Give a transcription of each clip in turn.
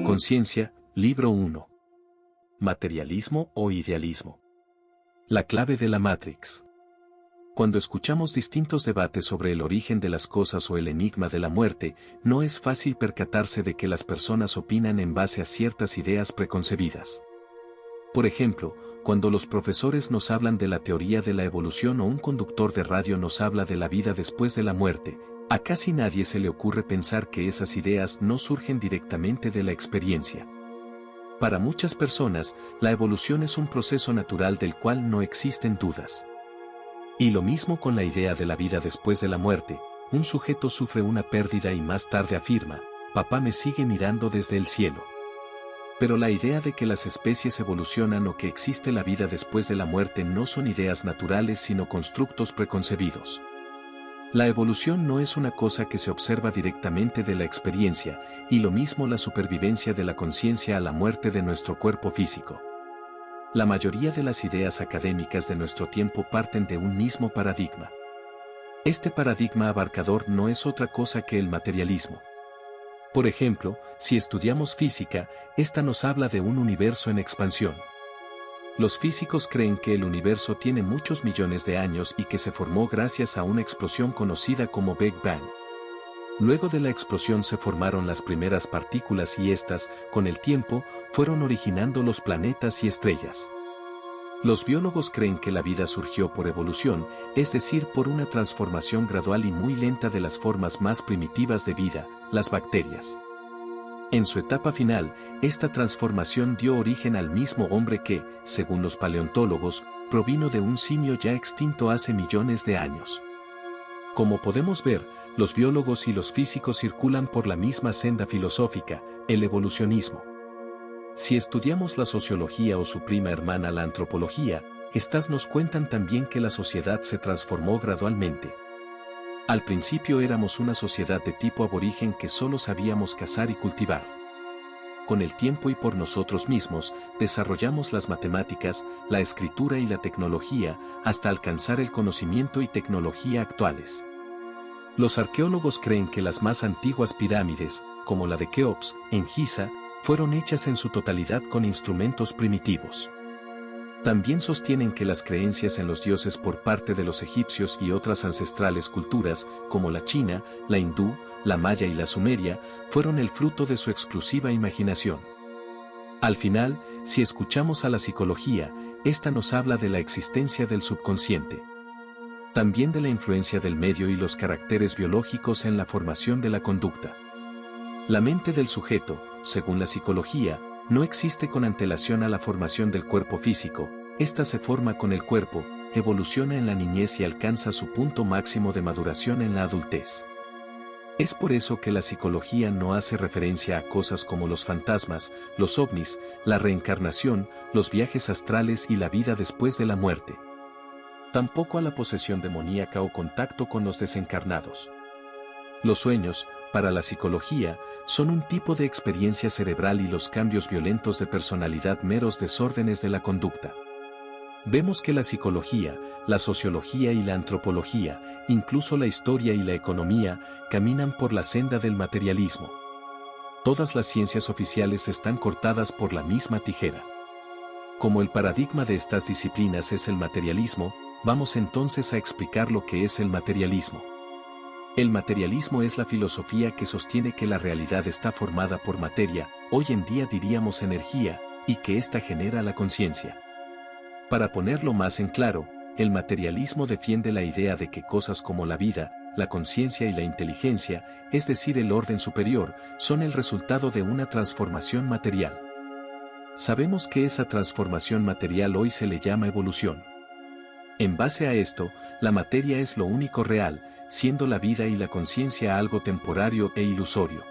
Conciencia, Libro 1. Materialismo o idealismo. La clave de la Matrix. Cuando escuchamos distintos debates sobre el origen de las cosas o el enigma de la muerte, no es fácil percatarse de que las personas opinan en base a ciertas ideas preconcebidas. Por ejemplo, cuando los profesores nos hablan de la teoría de la evolución o un conductor de radio nos habla de la vida después de la muerte, a casi nadie se le ocurre pensar que esas ideas no surgen directamente de la experiencia. Para muchas personas, la evolución es un proceso natural del cual no existen dudas. Y lo mismo con la idea de la vida después de la muerte, un sujeto sufre una pérdida y más tarde afirma, papá me sigue mirando desde el cielo. Pero la idea de que las especies evolucionan o que existe la vida después de la muerte no son ideas naturales sino constructos preconcebidos. La evolución no es una cosa que se observa directamente de la experiencia, y lo mismo la supervivencia de la conciencia a la muerte de nuestro cuerpo físico. La mayoría de las ideas académicas de nuestro tiempo parten de un mismo paradigma. Este paradigma abarcador no es otra cosa que el materialismo. Por ejemplo, si estudiamos física, esta nos habla de un universo en expansión. Los físicos creen que el universo tiene muchos millones de años y que se formó gracias a una explosión conocida como Big Bang. Luego de la explosión se formaron las primeras partículas y estas, con el tiempo, fueron originando los planetas y estrellas. Los biólogos creen que la vida surgió por evolución, es decir, por una transformación gradual y muy lenta de las formas más primitivas de vida, las bacterias. En su etapa final, esta transformación dio origen al mismo hombre que, según los paleontólogos, provino de un simio ya extinto hace millones de años. Como podemos ver, los biólogos y los físicos circulan por la misma senda filosófica, el evolucionismo. Si estudiamos la sociología o su prima hermana la antropología, estas nos cuentan también que la sociedad se transformó gradualmente. Al principio éramos una sociedad de tipo aborigen que solo sabíamos cazar y cultivar. Con el tiempo y por nosotros mismos, desarrollamos las matemáticas, la escritura y la tecnología, hasta alcanzar el conocimiento y tecnología actuales. Los arqueólogos creen que las más antiguas pirámides, como la de Keops, en Giza, fueron hechas en su totalidad con instrumentos primitivos. También sostienen que las creencias en los dioses por parte de los egipcios y otras ancestrales culturas, como la china, la hindú, la maya y la sumeria, fueron el fruto de su exclusiva imaginación. Al final, si escuchamos a la psicología, esta nos habla de la existencia del subconsciente. También de la influencia del medio y los caracteres biológicos en la formación de la conducta. La mente del sujeto, según la psicología, no existe con antelación a la formación del cuerpo físico, esta se forma con el cuerpo, evoluciona en la niñez y alcanza su punto máximo de maduración en la adultez. Es por eso que la psicología no hace referencia a cosas como los fantasmas, los ovnis, la reencarnación, los viajes astrales y la vida después de la muerte. Tampoco a la posesión demoníaca o contacto con los desencarnados. Los sueños, para la psicología, son un tipo de experiencia cerebral y los cambios violentos de personalidad meros desórdenes de la conducta. Vemos que la psicología, la sociología y la antropología, incluso la historia y la economía, caminan por la senda del materialismo. Todas las ciencias oficiales están cortadas por la misma tijera. Como el paradigma de estas disciplinas es el materialismo, vamos entonces a explicar lo que es el materialismo. El materialismo es la filosofía que sostiene que la realidad está formada por materia, hoy en día diríamos energía, y que ésta genera la conciencia. Para ponerlo más en claro, el materialismo defiende la idea de que cosas como la vida, la conciencia y la inteligencia, es decir, el orden superior, son el resultado de una transformación material. Sabemos que esa transformación material hoy se le llama evolución. En base a esto, la materia es lo único real, siendo la vida y la conciencia algo temporario e ilusorio.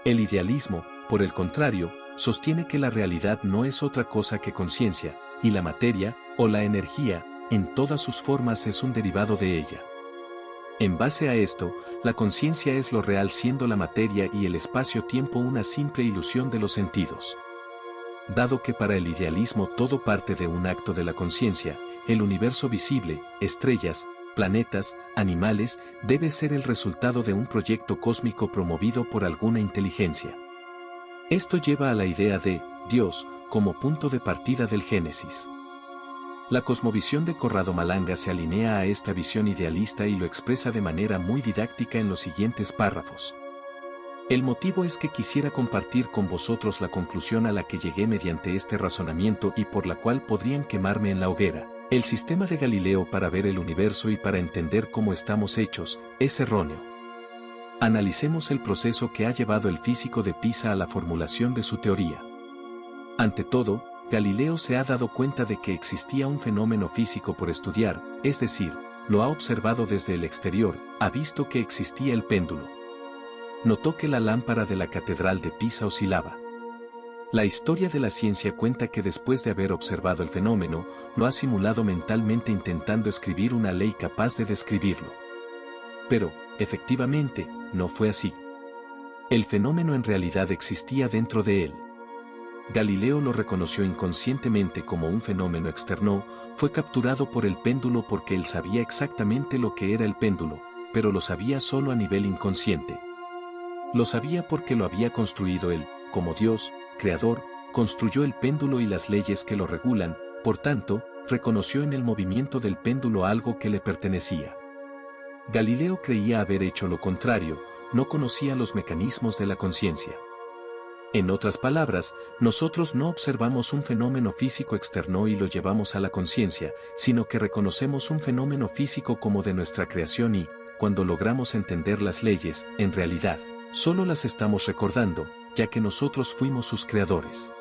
El idealismo, por el contrario, sostiene que la realidad no es otra cosa que conciencia, y la materia, o la energía, en todas sus formas es un derivado de ella. En base a esto, la conciencia es lo real siendo la materia y el espacio-tiempo una simple ilusión de los sentidos. Dado que para el idealismo todo parte de un acto de la conciencia, el universo visible, estrellas, planetas, animales, debe ser el resultado de un proyecto cósmico promovido por alguna inteligencia. Esto lleva a la idea de Dios como punto de partida del Génesis. La cosmovisión de Corrado Malanga se alinea a esta visión idealista y lo expresa de manera muy didáctica en los siguientes párrafos. El motivo es que quisiera compartir con vosotros la conclusión a la que llegué mediante este razonamiento y por la cual podrían quemarme en la hoguera. El sistema de Galileo para ver el universo y para entender cómo estamos hechos, es erróneo. Analicemos el proceso que ha llevado el físico de Pisa a la formulación de su teoría. Ante todo, Galileo se ha dado cuenta de que existía un fenómeno físico por estudiar, es decir, lo ha observado desde el exterior, ha visto que existía el péndulo. Notó que la lámpara de la catedral de Pisa oscilaba. La historia de la ciencia cuenta que después de haber observado el fenómeno, lo ha simulado mentalmente intentando escribir una ley capaz de describirlo. Pero, efectivamente, no fue así. El fenómeno en realidad existía dentro de él. Galileo lo reconoció inconscientemente como un fenómeno externo, fue capturado por el péndulo porque él sabía exactamente lo que era el péndulo, pero lo sabía solo a nivel inconsciente. Lo sabía porque lo había construido él, como Dios, creador, construyó el péndulo y las leyes que lo regulan, por tanto, reconoció en el movimiento del péndulo algo que le pertenecía. Galileo creía haber hecho lo contrario, no conocía los mecanismos de la conciencia. En otras palabras, nosotros no observamos un fenómeno físico externo y lo llevamos a la conciencia, sino que reconocemos un fenómeno físico como de nuestra creación y, cuando logramos entender las leyes, en realidad, solo las estamos recordando, ya que nosotros fuimos sus creadores.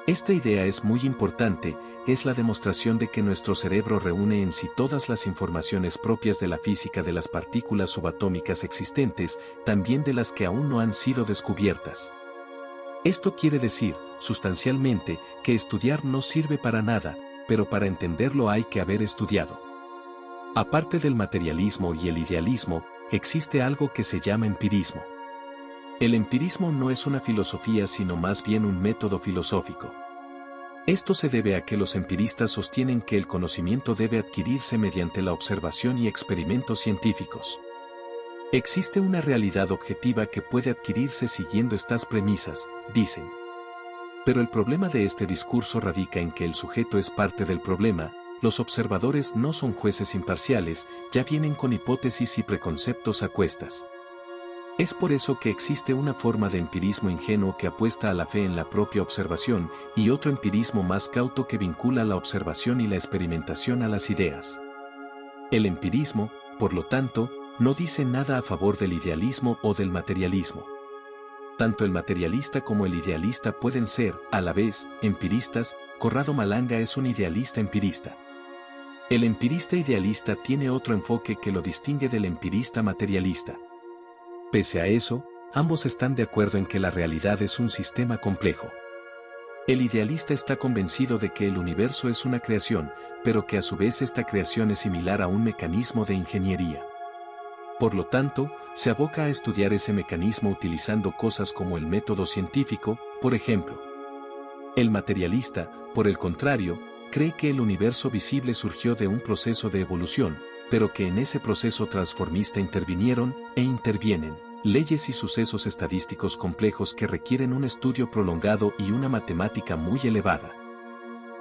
Esta idea es muy importante, es la demostración de que nuestro cerebro reúne en sí todas las informaciones propias de la física de las partículas subatómicas existentes, también de las que aún no han sido descubiertas. Esto quiere decir, sustancialmente, que estudiar no sirve para nada, pero para entenderlo hay que haber estudiado. Aparte del materialismo y el idealismo, existe algo que se llama empirismo. El empirismo no es una filosofía sino más bien un método filosófico. Esto se debe a que los empiristas sostienen que el conocimiento debe adquirirse mediante la observación y experimentos científicos. Existe una realidad objetiva que puede adquirirse siguiendo estas premisas, dicen. Pero el problema de este discurso radica en que el sujeto es parte del problema, los observadores no son jueces imparciales, ya vienen con hipótesis y preconceptos a cuestas. Es por eso que existe una forma de empirismo ingenuo que apuesta a la fe en la propia observación, y otro empirismo más cauto que vincula la observación y la experimentación a las ideas. El empirismo, por lo tanto, no dice nada a favor del idealismo o del materialismo. Tanto el materialista como el idealista pueden ser, a la vez, empiristas. Corrado Malanga es un idealista empirista. El empirista idealista tiene otro enfoque que lo distingue del empirista materialista. Pese a eso, ambos están de acuerdo en que la realidad es un sistema complejo. El idealista está convencido de que el universo es una creación, pero que a su vez esta creación es similar a un mecanismo de ingeniería. Por lo tanto, se aboca a estudiar ese mecanismo utilizando cosas como el método científico, por ejemplo. El materialista, por el contrario, cree que el universo visible surgió de un proceso de evolución, pero que en ese proceso transformista intervinieron, e intervienen, leyes y sucesos estadísticos complejos que requieren un estudio prolongado y una matemática muy elevada.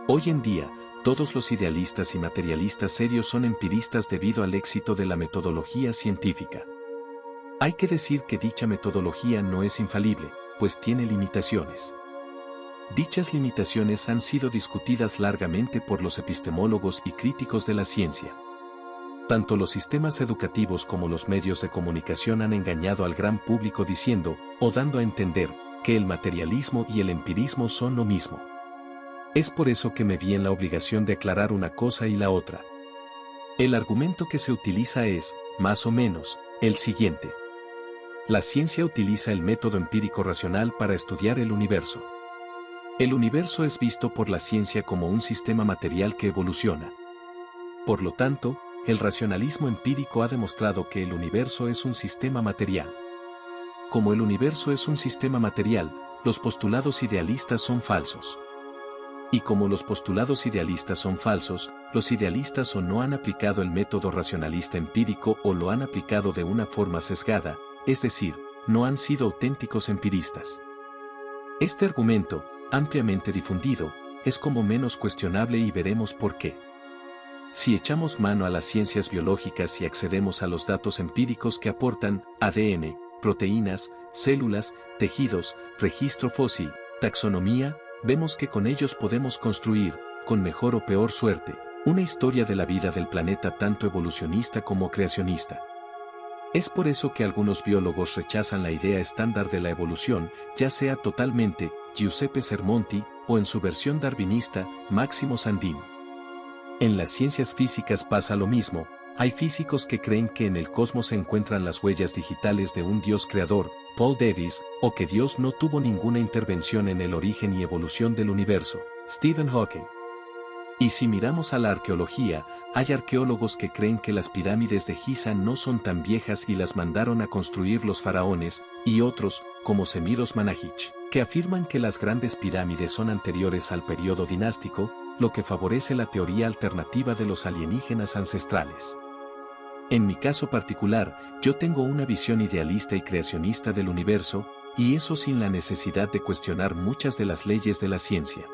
Hoy en día, todos los idealistas y materialistas serios son empiristas debido al éxito de la metodología científica. Hay que decir que dicha metodología no es infalible, pues tiene limitaciones. Dichas limitaciones han sido discutidas largamente por los epistemólogos y críticos de la ciencia. Tanto los sistemas educativos como los medios de comunicación han engañado al gran público diciendo, o dando a entender, que el materialismo y el empirismo son lo mismo. Es por eso que me vi en la obligación de aclarar una cosa y la otra. El argumento que se utiliza es, más o menos, el siguiente. La ciencia utiliza el método empírico racional para estudiar el universo. El universo es visto por la ciencia como un sistema material que evoluciona. Por lo tanto, el racionalismo empírico ha demostrado que el universo es un sistema material. Como el universo es un sistema material, los postulados idealistas son falsos. Y como los postulados idealistas son falsos, los idealistas o no han aplicado el método racionalista empírico o lo han aplicado de una forma sesgada, es decir, no han sido auténticos empiristas. Este argumento, ampliamente difundido, es como menos cuestionable y veremos por qué. Si echamos mano a las ciencias biológicas y accedemos a los datos empíricos que aportan ADN, proteínas, células, tejidos, registro fósil, taxonomía, vemos que con ellos podemos construir, con mejor o peor suerte, una historia de la vida del planeta tanto evolucionista como creacionista. Es por eso que algunos biólogos rechazan la idea estándar de la evolución, ya sea totalmente, Giuseppe Sermonti, o en su versión darwinista, Máximo Sandin. En las ciencias físicas pasa lo mismo, hay físicos que creen que en el cosmos se encuentran las huellas digitales de un Dios creador, Paul Davies, o que Dios no tuvo ninguna intervención en el origen y evolución del universo, Stephen Hawking. Y si miramos a la arqueología, hay arqueólogos que creen que las pirámides de Giza no son tan viejas y las mandaron a construir los faraones, y otros, como Semiros Manahich, que afirman que las grandes pirámides son anteriores al periodo dinástico, lo que favorece la teoría alternativa de los alienígenas ancestrales. En mi caso particular, yo tengo una visión idealista y creacionista del universo, y eso sin la necesidad de cuestionar muchas de las leyes de la ciencia.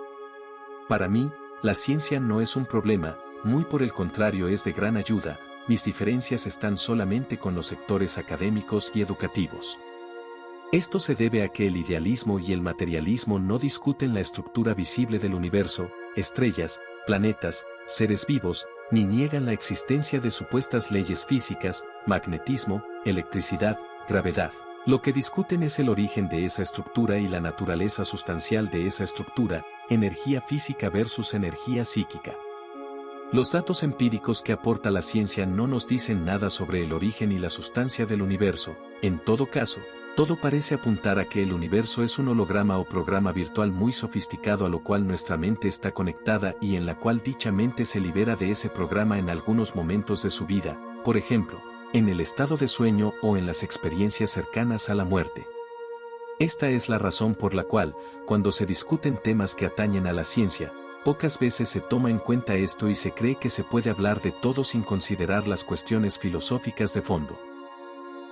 Para mí, la ciencia no es un problema, muy por el contrario es de gran ayuda, mis diferencias están solamente con los sectores académicos y educativos. Esto se debe a que el idealismo y el materialismo no discuten la estructura visible del universo, estrellas, planetas, seres vivos, ni niegan la existencia de supuestas leyes físicas, magnetismo, electricidad, gravedad. Lo que discuten es el origen de esa estructura y la naturaleza sustancial de esa estructura, energía física versus energía psíquica. Los datos empíricos que aporta la ciencia no nos dicen nada sobre el origen y la sustancia del universo, en todo caso, todo parece apuntar a que el universo es un holograma o programa virtual muy sofisticado a lo cual nuestra mente está conectada y en la cual dicha mente se libera de ese programa en algunos momentos de su vida, por ejemplo, en el estado de sueño o en las experiencias cercanas a la muerte. Esta es la razón por la cual, cuando se discuten temas que atañen a la ciencia, pocas veces se toma en cuenta esto y se cree que se puede hablar de todo sin considerar las cuestiones filosóficas de fondo.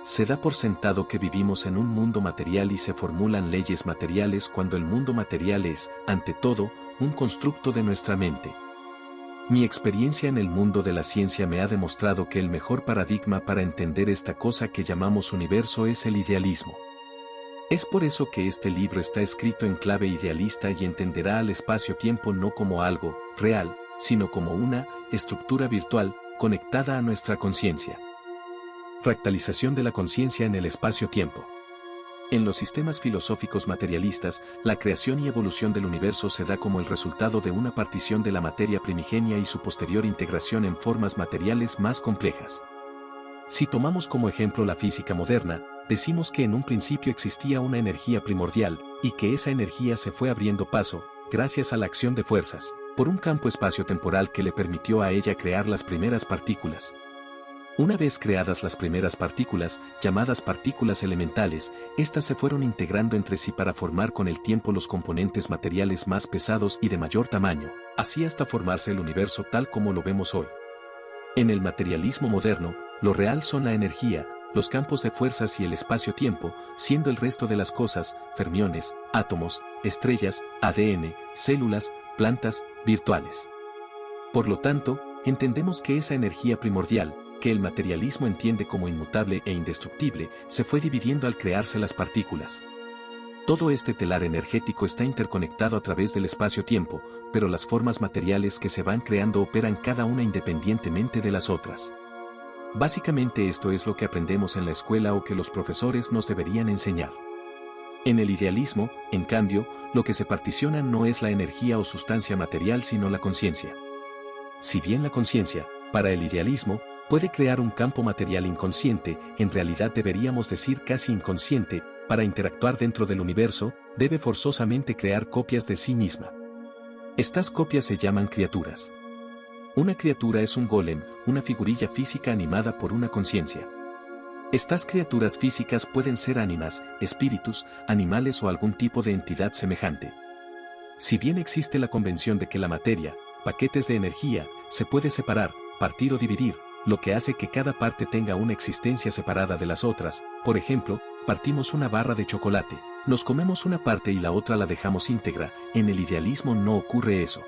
Se da por sentado que vivimos en un mundo material y se formulan leyes materiales cuando el mundo material es, ante todo, un constructo de nuestra mente. Mi experiencia en el mundo de la ciencia me ha demostrado que el mejor paradigma para entender esta cosa que llamamos universo es el idealismo. Es por eso que este libro está escrito en clave idealista y entenderá al espacio-tiempo no como algo real, sino como una estructura virtual conectada a nuestra conciencia. Fractalización de la conciencia en el espacio-tiempo. En los sistemas filosóficos materialistas, la creación y evolución del universo se da como el resultado de una partición de la materia primigenia y su posterior integración en formas materiales más complejas. Si tomamos como ejemplo la física moderna, decimos que en un principio existía una energía primordial, y que esa energía se fue abriendo paso, gracias a la acción de fuerzas, por un campo espacio-temporal que le permitió a ella crear las primeras partículas. Una vez creadas las primeras partículas, llamadas partículas elementales, éstas se fueron integrando entre sí para formar con el tiempo los componentes materiales más pesados y de mayor tamaño, así hasta formarse el universo tal como lo vemos hoy. En el materialismo moderno, lo real son la energía, los campos de fuerzas y el espacio-tiempo, siendo el resto de las cosas, fermiones, átomos, estrellas, ADN, células, plantas, virtuales. Por lo tanto, entendemos que esa energía primordial, que el materialismo entiende como inmutable e indestructible, se fue dividiendo al crearse las partículas. Todo este telar energético está interconectado a través del espacio-tiempo, pero las formas materiales que se van creando operan cada una independientemente de las otras. Básicamente esto es lo que aprendemos en la escuela o que los profesores nos deberían enseñar. En el idealismo, en cambio, lo que se particiona no es la energía o sustancia material sino la conciencia. Si bien la conciencia, para el idealismo, puede crear un campo material inconsciente, en realidad deberíamos decir casi inconsciente, para interactuar dentro del universo, debe forzosamente crear copias de sí misma. Estas copias se llaman criaturas. Una criatura es un golem, una figurilla física animada por una conciencia. Estas criaturas físicas pueden ser ánimas, espíritus, animales o algún tipo de entidad semejante. Si bien existe la convención de que la materia, paquetes de energía, se puede separar, partir o dividir, lo que hace que cada parte tenga una existencia separada de las otras, por ejemplo, partimos una barra de chocolate, nos comemos una parte y la otra la dejamos íntegra. En el idealismo no ocurre eso.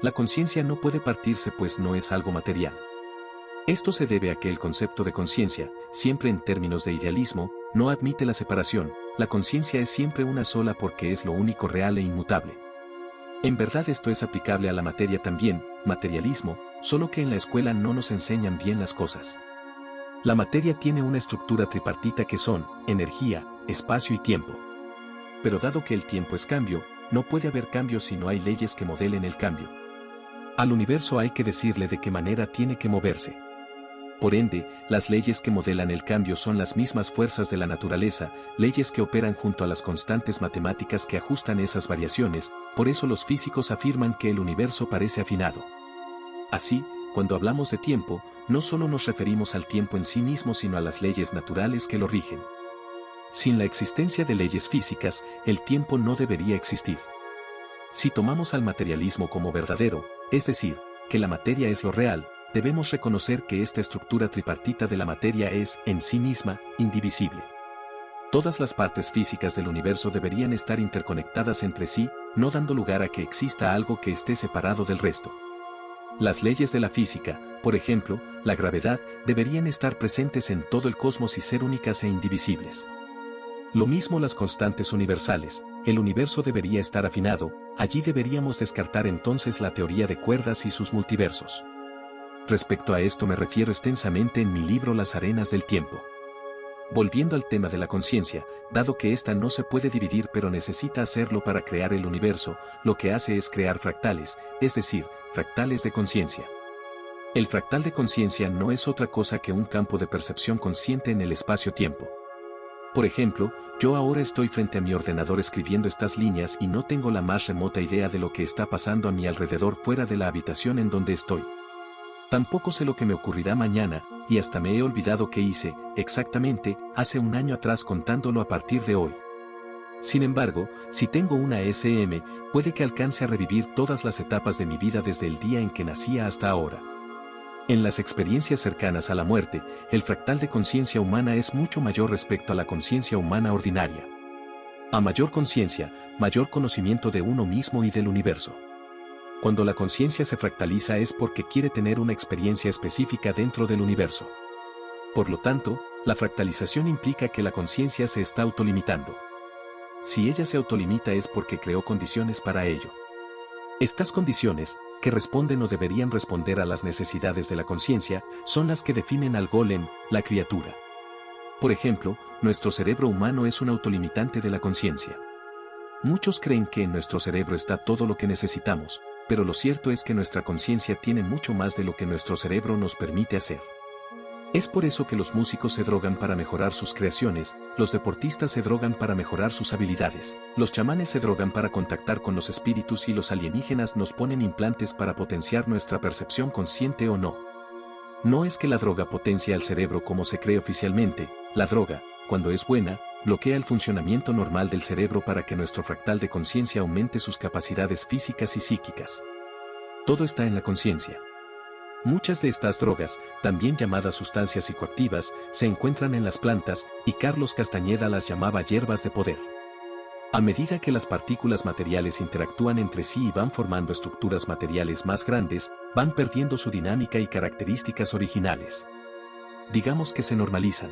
La conciencia no puede partirse pues no es algo material. Esto se debe a que el concepto de conciencia, siempre en términos de idealismo, no admite la separación. La conciencia es siempre una sola porque es lo único real e inmutable. En verdad esto es aplicable a la materia también, materialismo, solo que en la escuela no nos enseñan bien las cosas. La materia tiene una estructura tripartita que son energía, espacio y tiempo. Pero dado que el tiempo es cambio, no puede haber cambio si no hay leyes que modelen el cambio. Al universo hay que decirle de qué manera tiene que moverse. Por ende, las leyes que modelan el cambio son las mismas fuerzas de la naturaleza, leyes que operan junto a las constantes matemáticas que ajustan esas variaciones, por eso los físicos afirman que el universo parece afinado. Así, cuando hablamos de tiempo, no solo nos referimos al tiempo en sí mismo sino a las leyes naturales que lo rigen. Sin la existencia de leyes físicas, el tiempo no debería existir. Si tomamos al materialismo como verdadero, es decir, que la materia es lo real, debemos reconocer que esta estructura tripartita de la materia es, en sí misma, indivisible. Todas las partes físicas del universo deberían estar interconectadas entre sí, no dando lugar a que exista algo que esté separado del resto. Las leyes de la física, por ejemplo, la gravedad, deberían estar presentes en todo el cosmos y ser únicas e indivisibles. Lo mismo las constantes universales, el universo debería estar afinado, allí deberíamos descartar entonces la teoría de cuerdas y sus multiversos. Respecto a esto me refiero extensamente en mi libro Las arenas del tiempo. Volviendo al tema de la conciencia, dado que ésta no se puede dividir pero necesita hacerlo para crear el universo, lo que hace es crear fractales, es decir, fractales de conciencia. El fractal de conciencia no es otra cosa que un campo de percepción consciente en el espacio-tiempo. Por ejemplo, yo ahora estoy frente a mi ordenador escribiendo estas líneas y no tengo la más remota idea de lo que está pasando a mi alrededor fuera de la habitación en donde estoy. Tampoco sé lo que me ocurrirá mañana, y hasta me he olvidado qué hice, exactamente, hace un año atrás contándolo a partir de hoy. Sin embargo, si tengo una SM, puede que alcance a revivir todas las etapas de mi vida desde el día en que nacía hasta ahora. En las experiencias cercanas a la muerte, el fractal de conciencia humana es mucho mayor respecto a la conciencia humana ordinaria. A mayor conciencia, mayor conocimiento de uno mismo y del universo. Cuando la conciencia se fractaliza es porque quiere tener una experiencia específica dentro del universo. Por lo tanto, la fractalización implica que la conciencia se está autolimitando. Si ella se autolimita es porque creó condiciones para ello. Estas condiciones, que responden o deberían responder a las necesidades de la conciencia, son las que definen al golem, la criatura. Por ejemplo, nuestro cerebro humano es un autolimitante de la conciencia. Muchos creen que en nuestro cerebro está todo lo que necesitamos, pero lo cierto es que nuestra conciencia tiene mucho más de lo que nuestro cerebro nos permite hacer. Es por eso que los músicos se drogan para mejorar sus creaciones, los deportistas se drogan para mejorar sus habilidades, los chamanes se drogan para contactar con los espíritus y los alienígenas nos ponen implantes para potenciar nuestra percepción consciente o no. No es que la droga potencie al cerebro como se cree oficialmente, la droga, cuando es buena, bloquea el funcionamiento normal del cerebro para que nuestro fractal de conciencia aumente sus capacidades físicas y psíquicas. Todo está en la conciencia. Muchas de estas drogas, también llamadas sustancias psicoactivas, se encuentran en las plantas, y Carlos Castañeda las llamaba hierbas de poder. A medida que las partículas materiales interactúan entre sí y van formando estructuras materiales más grandes, van perdiendo su dinámica y características originales. Digamos que se normalizan.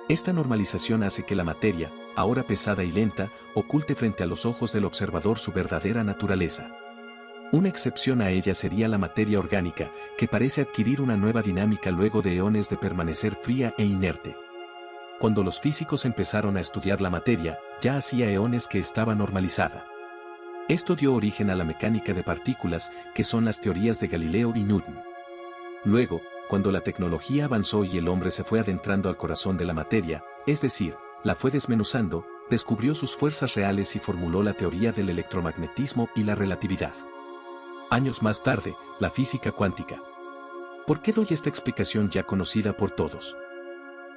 Esta normalización hace que la materia, ahora pesada y lenta, oculte frente a los ojos del observador su verdadera naturaleza. Una excepción a ella sería la materia orgánica, que parece adquirir una nueva dinámica luego de eones de permanecer fría e inerte. Cuando los físicos empezaron a estudiar la materia, ya hacía eones que estaba normalizada. Esto dio origen a la mecánica de partículas, que son las teorías de Galileo y Newton. Luego, cuando la tecnología avanzó y el hombre se fue adentrando al corazón de la materia, es decir, la fue desmenuzando, descubrió sus fuerzas reales y formuló la teoría del electromagnetismo y la relatividad. Años más tarde, la física cuántica. ¿Por qué doy esta explicación ya conocida por todos?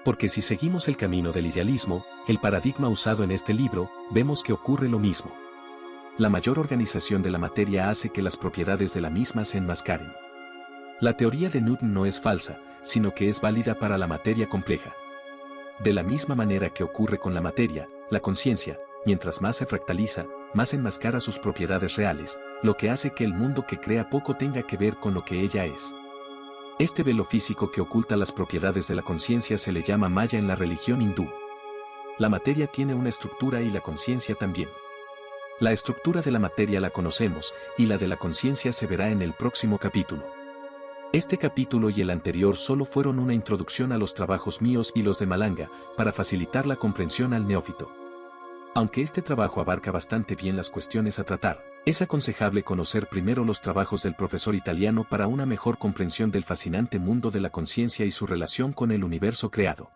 Porque si seguimos el camino del idealismo, el paradigma usado en este libro, vemos que ocurre lo mismo. La mayor organización de la materia hace que las propiedades de la misma se enmascaren. La teoría de Newton no es falsa, sino que es válida para la materia compleja. De la misma manera que ocurre con la materia, la conciencia, mientras más se fractaliza, más enmascara sus propiedades reales, lo que hace que el mundo que crea poco tenga que ver con lo que ella es. Este velo físico que oculta las propiedades de la conciencia se le llama Maya en la religión hindú. La materia tiene una estructura y la conciencia también. La estructura de la materia la conocemos, y la de la conciencia se verá en el próximo capítulo. Este capítulo y el anterior solo fueron una introducción a los trabajos míos y los de Malanga, para facilitar la comprensión al neófito. Aunque este trabajo abarca bastante bien las cuestiones a tratar, es aconsejable conocer primero los trabajos del profesor italiano para una mejor comprensión del fascinante mundo de la conciencia y su relación con el universo creado.